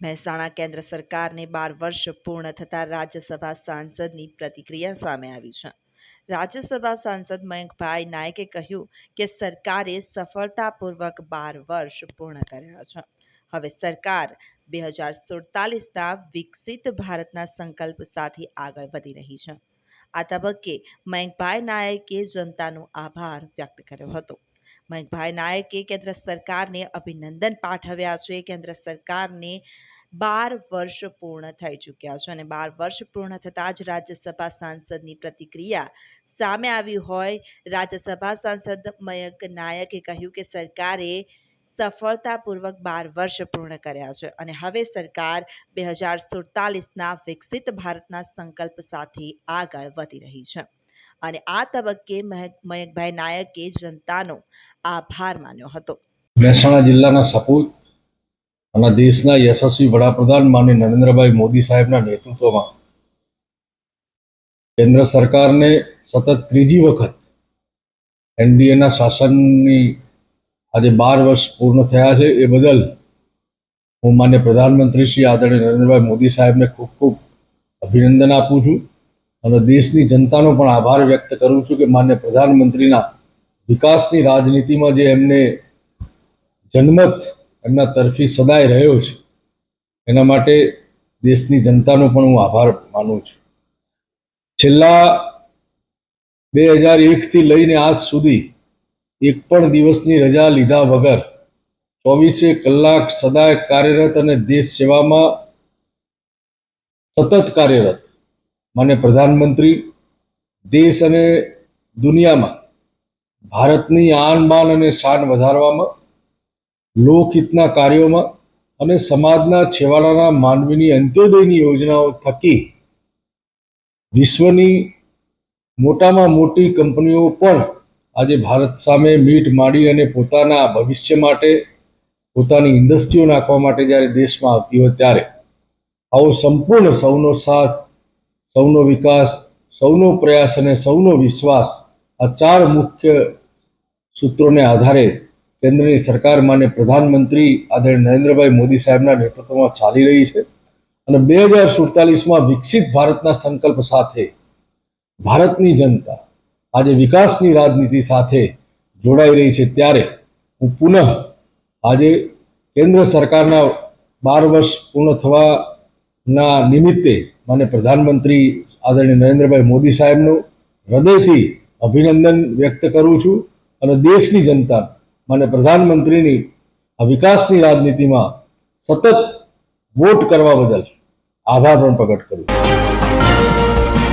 મહેસાણા કેન્દ્ર સરકારને 12 વર્ષ પૂર્ણ થતાં રાજ્યસભા સાંસદની પ્રતિક્રિયા સામે આવી છે। રાજ્યસભા સાંસદ મયંકભાઈ નાયકે કહ્યું કે સરકારે સફળતાપૂર્વક 12 વર્ષ પૂર્ણ કર્યા છે। હવે સરકાર 2047ના વિકસિત ભારતના સંકલ્પ સાથે આગળ વધી રહી છે। આ તબક્કે મયંકભાઈ નાયકે જનતાનો આભાર વ્યક્ત કર્યો હતો। મયંકભાઈ નાયકે કેન્દ્ર સરકારને અભિનંદન પાઠવ્યા છે। કેન્દ્ર સરકારને 12 વર્ષ પૂર્ણ થઈ ચૂક્યા છે અને 12 વર્ષ પૂર્ણ થતાં જ રાજ્યસભા સાંસદની પ્રતિક્રિયા સામે આવી હોય। રાજ્યસભા સાંસદ મયંક નાયકે કહ્યું કે સરકારે સફળતાપૂર્વક 12 વર્ષ પૂર્ણ કર્યા છે અને હવે સરકાર 2047ના વિકસિત ભારતના સંકલ્પ સાથે આગળ વધી રહી છે અને આ તબક્કે મયંકભાઈ નાયકે જનતાનો આભાર માન્યો હતો। મહેસાણા જિલ્લાના સપૂત અને દેશના યશસ્વી વડાપ્રધાન માનનીય નરેન્દ્રભાઈ મોદી સાહેબના નેતૃત્વમાં કેન્દ્ર સરકારને સતત ત્રીજી વખત એનડીએના શાસનની આજે 12 વર્ષ પૂર્ણ થયા છે। એ બદલ હું માન્ય પ્રધાનમંત્રી શ્રી આદરણીય નરેન્દ્રભાઈ મોદી સાહેબને ખૂબ ખૂબ અભિનંદન આપું છું અને દેશની જનતાનો પણ આભાર વ્યક્ત કરું છું કે માન્ય પ્રધાનમંત્રીના વિકાસની રાજનીતિમાં જે એમને જનમત એમના તરફી સદાય રહ્યો છે એના માટે દેશની જનતાનો પણ હું આભાર માનું છું। છેલ્લા 2001થી લઈને આજ સુધી એક પણ દિવસની રજા લીધા વગર 24 કલાક સદાય કાર્યરત અને દેશ સેવામાં સતત કાર્યરત માન્ય પ્રધાનમંત્રી દેશ અને દુનિયામાં ભારતની આન બાન અને શાન વધારવામાં, લોકહિતના કાર્યોમાં અને સમાજના છેવાડાના માનવીની અંત્યોદયની યોજનાઓ થકી વિશ્વની મોટામાં મોટી કંપનીઓ પણ આજે ભારત સામે મીટ માંડી અને પોતાના ભવિષ્ય માટે પોતાની ઇન્ડસ્ટ્રીઓ નાખવા માટે જ્યારે દેશમાં આવતી હોય ત્યારે આવો સંપૂર્ણ સૌનો સાથ, સૌનો વિકાસ, સૌનો પ્રયાસ અને સૌનો વિશ્વાસ આ 4 મુખ્ય સૂત્રોને આધારે કેન્દ્રની સરકાર માન્ય પ્રધાનમંત્રી આદરણીય નરેન્દ્રભાઈ મોદી સાહેબના નેતૃત્વમાં ચાલી રહી છે અને 2047માં વિકસિત ભારતના સંકલ્પ સાથે ભારતની જનતા આજે વિકાસની રાજનીતિ સાથે જોડાઈ રહી છે। ત્યારે હું પુનઃ આજે કેન્દ્ર સરકારના 12 વર્ષ પૂર્ણ થવાના નિમિત્તે માન્ય પ્રધાનમંત્રી આદરણીય નરેન્દ્રભાઈ મોદી સાહેબનું હૃદયથી અભિનંદન વ્યક્ત કરું છું અને દેશની જનતા માન્ય પ્રધાનમંત્રીની આ વિકાસની રાજનીતિમાં સતત વોટ કરવા બદલ આભાર પણ પ્રગટ કરું છું।